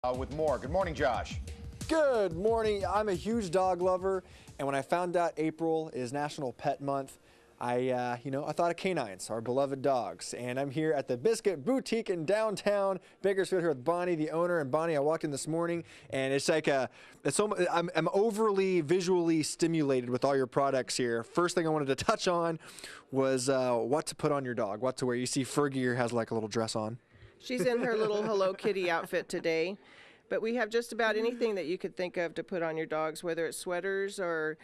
With more. Good morning, Josh. Good morning. I'm a huge dog lover, and when I found out April is National Pet Month, I thought of canines, our beloved dogs. And I'm here at the Biscuit Boutique in downtown Bakersfield here with Bonnie, the owner. And Bonnie, I walked in this morning, and it's like I'm overly visually stimulated with all your products here. First thing I wanted to touch on was what to put on your dog, what to wear. You see Fergie here has like a little dress on. She's in her little Hello Kitty outfit today. But we have just about anything that you could think of to put on your dogs, whether it's sweaters or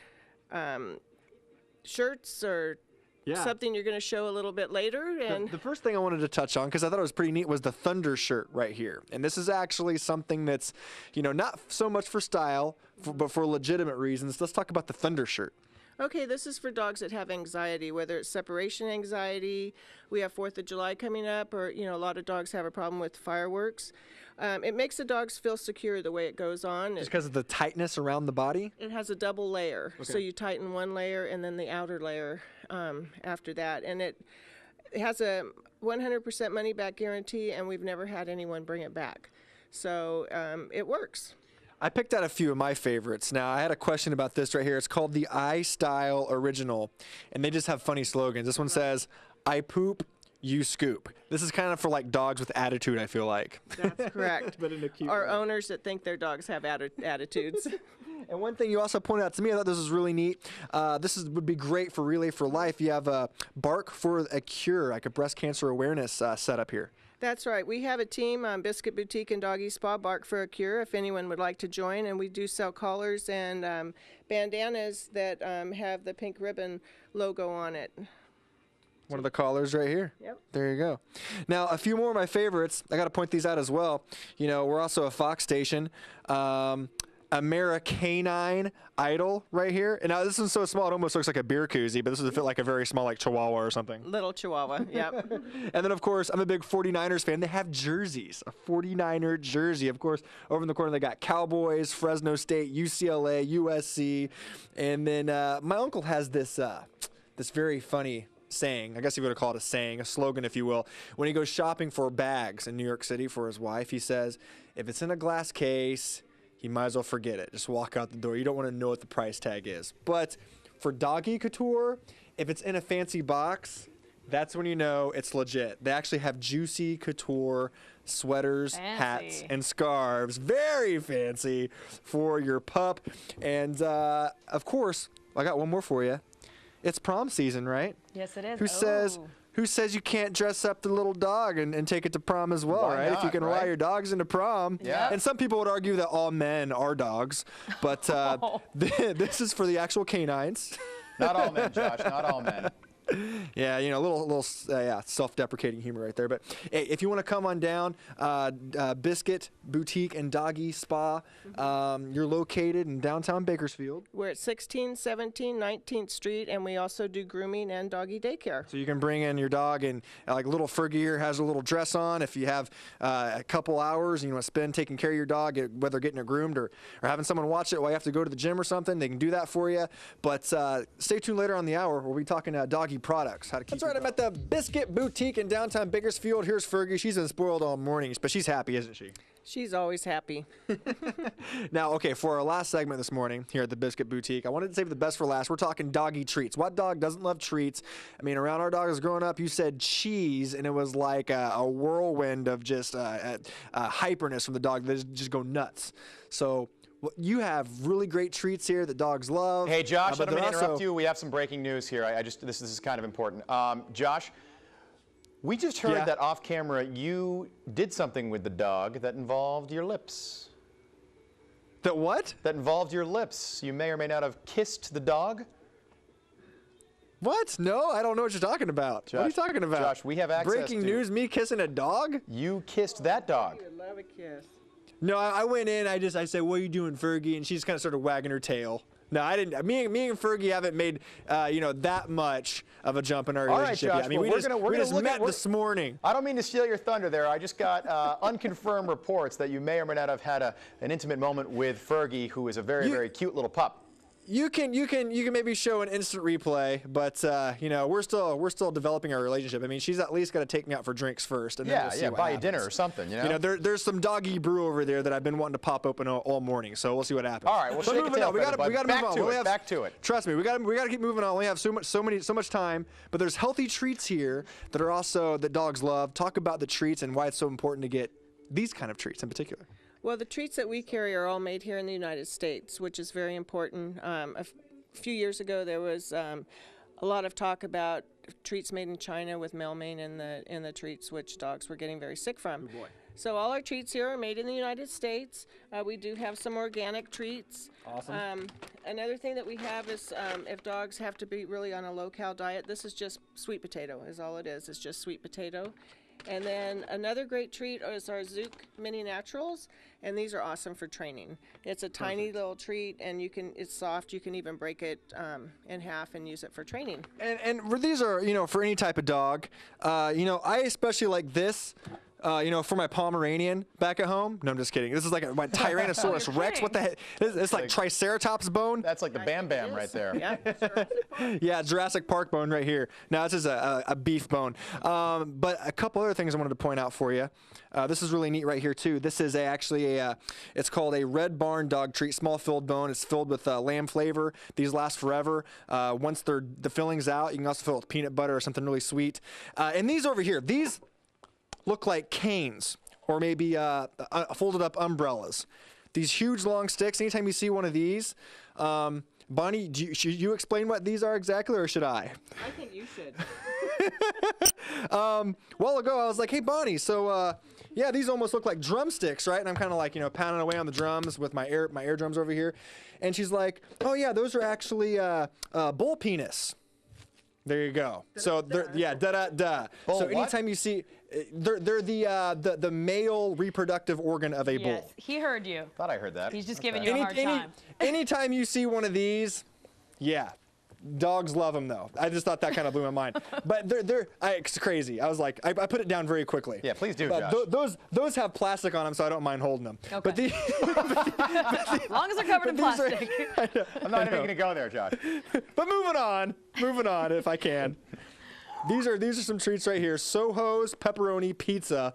shirts or something you're going to show a little bit later. And the first thing I wanted to touch on, because I thought it was pretty neat, was the Thunder shirt right here. And this is actually something that's, not so much for style, but for legitimate reasons. Let's talk about the Thunder shirt. Okay, this is for dogs that have anxiety, whether it's separation anxiety. We have 4th of July coming up, or, a lot of dogs have a problem with fireworks. It makes the dogs feel secure the way it goes on. Just because of the tightness around the body? It has a double layer. Okay. So you tighten one layer and then the outer layer after that. And it has a 100% money-back guarantee, and we've never had anyone bring it back. So it works. I picked out a few of my favorites. Now, I had a question about this right here. It's called the iStyle Original, and they just have funny slogans. This one says, I poop, you scoop. This is kind of for like dogs with attitude, I feel like. That's correct. But in a cute Or way. owners that think their dogs have attitudes. And one thing you also pointed out to me, I thought this was really neat. Would be great for Relay for Life. You have a Bark for a Cure, like a breast cancer awareness setup here. That's right. We have a team on Biscuit Boutique and Doggy Spa, Bark for a Cure, if anyone would like to join. And we do sell collars and bandanas that have the pink ribbon logo on it. One of the collars right here. Yep. There you go. Now, a few more of my favorites. I got to point these out as well. We're also a Fox station. Americanine Idol right here. And now this is so small it almost looks like a beer koozie, but this would fit like a very small like Chihuahua or something. Little Chihuahua, yep. And then, of course, I'm a big 49ers fan. They have jerseys, a 49er jersey. Of course, over in the corner they got Cowboys, Fresno State, UCLA, USC. And then my uncle has this very funny saying, I guess you would call it a saying, a slogan, if you will. When he goes shopping for bags in New York City for his wife, he says, if it's in a glass case, you might as well forget it. Just walk out the door. You don't want to know what the price tag is. But for doggy couture, if it's in a fancy box, that's when you know it's legit. They actually have juicy couture sweaters, hats, and scarves. Very fancy for your pup. And, of course, I got one more for you. It's prom season, right? Yes, it is. Who says you can't dress up the little dog and take it to prom as well, Why right? not, If you can allow your dogs into prom. Yeah. And some people would argue that all men are dogs, but this is for the actual canines. Not all men, Josh. Not all men. Yeah, a little self-deprecating humor right there. But hey, if you want to come on down, Biscuit Boutique and Doggy Spa, you're located in downtown Bakersfield. We're at 1617 19th Street, and we also do grooming and doggy daycare. So you can bring in your dog, and like little Fergie here has a little dress on. If you have a couple hours and you want to spend taking care of your dog, whether getting it groomed or having someone watch it while you have to go to the gym or something, they can do that for you. But stay tuned later on the hour. We'll be talking doggy products. How to keep That's right. I'm at the Biscuit Boutique in downtown Bakersfield. Here's Fergie. She's been spoiled all mornings, but she's happy, isn't she? She's always happy. Now, okay, for our last segment this morning here at the Biscuit Boutique, I wanted to save the best for last. We're talking doggy treats. What dog doesn't love treats? I mean, around our dogs growing up, you said cheese, and it was like a whirlwind of just hyperness from the dog. They just go nuts. So you have really great treats here that dogs love. Hey, Josh, I don't mean to interrupt you. We have some breaking news here. This is kind of important. Josh, we just heard that off camera you did something with the dog that involved your lips. That what? That involved your lips. You may or may not have kissed the dog. What? No, I don't know what you're talking about. Josh, what are you talking about? Josh, we have access Breaking news, me kissing a dog? You kissed that dog. I love a kiss. No, I went in, I said, what are you doing, Fergie? And she just kind of started wagging her tail. No, I didn't. Me and Fergie haven't made, that much of a jump in our relationship Josh, yet. I mean, we just met this morning. I don't mean to steal your thunder there. I just got unconfirmed reports that you may or may not have had an intimate moment with Fergie, who is a very, very cute little pup. You can maybe show an instant replay, but you know, we're still developing our relationship. I mean, she's at least got to take me out for drinks first, and then we'll see what buy happens. you dinner or something. You know, there's some doggy brew over there that I've been wanting to pop open all morning, so we'll see what happens. All right, well, so shake moving a tail on. We got to move on. Back to it. Trust me, we got to keep moving on. We only have so much time, but there's healthy treats here that are also that dogs love. Talk about the treats and why it's so important to get these kind of treats in particular. Well, the treats that we carry are all made here in the United States, which is very important. A few years ago, there was a lot of talk about treats made in China with melamine in the treats, which dogs were getting very sick from. Oh boy. So all our treats here are made in the United States. We do have some organic treats. Awesome. Another thing that we have is if dogs have to be really on a low-cal diet, this is just sweet potato is all it is. It's just sweet potato. And then another great treat is our Zook Mini Naturals, and these are awesome for training. It's a tiny little treat, and it's soft. You can even break it in half and use it for training. And these are, you know, for any type of dog. You know, I especially like this. You know, for my Pomeranian back at home. No, I'm just kidding. This is like my Tyrannosaurus Rex. What the heck? It's like Triceratops bone. That's like the Bam Bam right there. Yeah, Yeah, Jurassic Park bone right here. Now this is a beef bone. But a couple other things I wanted to point out for you. This is really neat right here too. This is it's called a Red Barn dog treat, small filled bone. It's filled with lamb flavor. These last forever. Once the filling's out, you can also fill it with peanut butter or something really sweet. And these over here, these look like canes or maybe folded up umbrellas. These huge long sticks. Anytime you see one of these, Bonnie, should you explain what these are exactly, or should I? I think you should. A while ago, I was like, hey, Bonnie, so yeah, these almost look like drumsticks, right? And I'm kind of like, you know, pounding away on the drums with my air drums over here. And she's like, oh, yeah, those are actually bull penis. There you go. So da-da-da. So anytime you see, they're the male reproductive organ of a bull. Yes, he heard you. Thought I heard that. He's just giving you a hard time. Anytime you see one of these, yeah. Dogs love them though. I just thought that kind of blew my mind. But it's crazy. I was like, I put it down very quickly. Yeah, please do, but Josh. Those have plastic on them, so I don't mind holding them. Okay. But As long as they're covered in plastic. I'm not even going to go there, Josh. But moving on if I can. These are some treats right here. Soho's pepperoni pizza,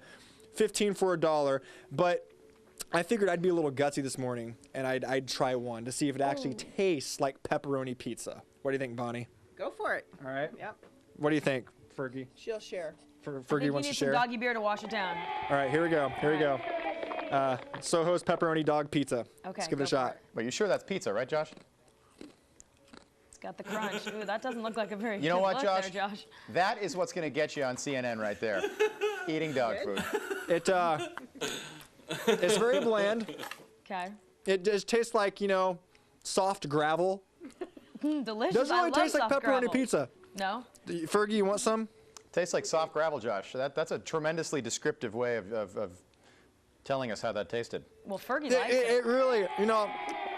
$15 for $1. But I figured I'd be a little gutsy this morning, and I'd try one to see if it actually tastes like pepperoni pizza. What do you think, Bonnie? Go for it. All right. Yep. What do you think, Fergie? She'll share. Fergie wants to share. You need some doggy beer to wash it down. All right, here we go. Soho's pepperoni dog pizza. Okay, Let's give it a shot. But you sure that's pizza, right, Josh? It's got the crunch. Ooh, that doesn't look like a very You know good what, look Josh? there, Josh? That is what's going to get you on CNN right there. Eating dog food. It's very bland. Okay. It just tastes like, you know, soft gravel. Delicious. Doesn't really taste like pepperoni gravel. pizza. No? Fergie, you want some? Tastes like soft gravel, Josh. That's a tremendously descriptive way of telling us how that tasted. Well, Fergie likes It really, you know,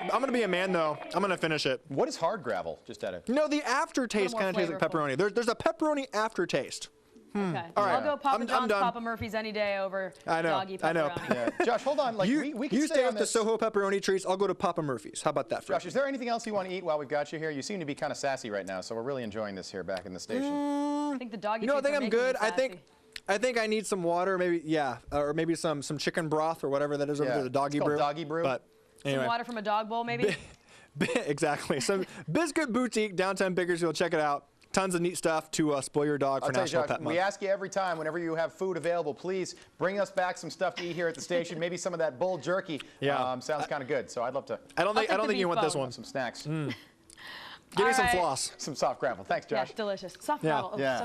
I'm going to be a man, though. I'm going to finish it. What is hard gravel? Just out of... You know, the aftertaste more kind of tastes like flavorful. pepperoni. There's a pepperoni aftertaste. Okay. All right. I'll go Papa I'm John's, done. Papa Murphy's any day over I know. doggy I know. pepperoni. Yeah. Josh, hold on. Like, we can you stay on with the this. Soho pepperoni treats. I'll go to Papa Murphy's. How about that, Josh, Fergie? is there anything else you want to eat while we've got you here? You seem to be kind of sassy right now, so we're really enjoying this here back in the station. I think the doggy You know, I treats think are I'm making good. you sassy. I think I need some water, maybe, yeah, or maybe some chicken broth or whatever that is over there, the doggy it's called brew. doggy brew. But anyway. Some water from a dog bowl, maybe? Exactly. Some Biscuit Boutique, downtown Bakersfield. Check it out. Tons of neat stuff to spoil your dog for I'll tell you, National Josh, Pet Month. we ask you every time, whenever you have food available, please bring us back some stuff to eat here at the station. Maybe some of that bull jerky. Yeah. Sounds kind of good. So I'd love to. I don't think the you want beef this bone. one. Some snacks. Give me some right. floss. Some soft gravel. Thanks, Yeah, Josh. delicious. Soft Yeah. gravel. Oh, Yeah. so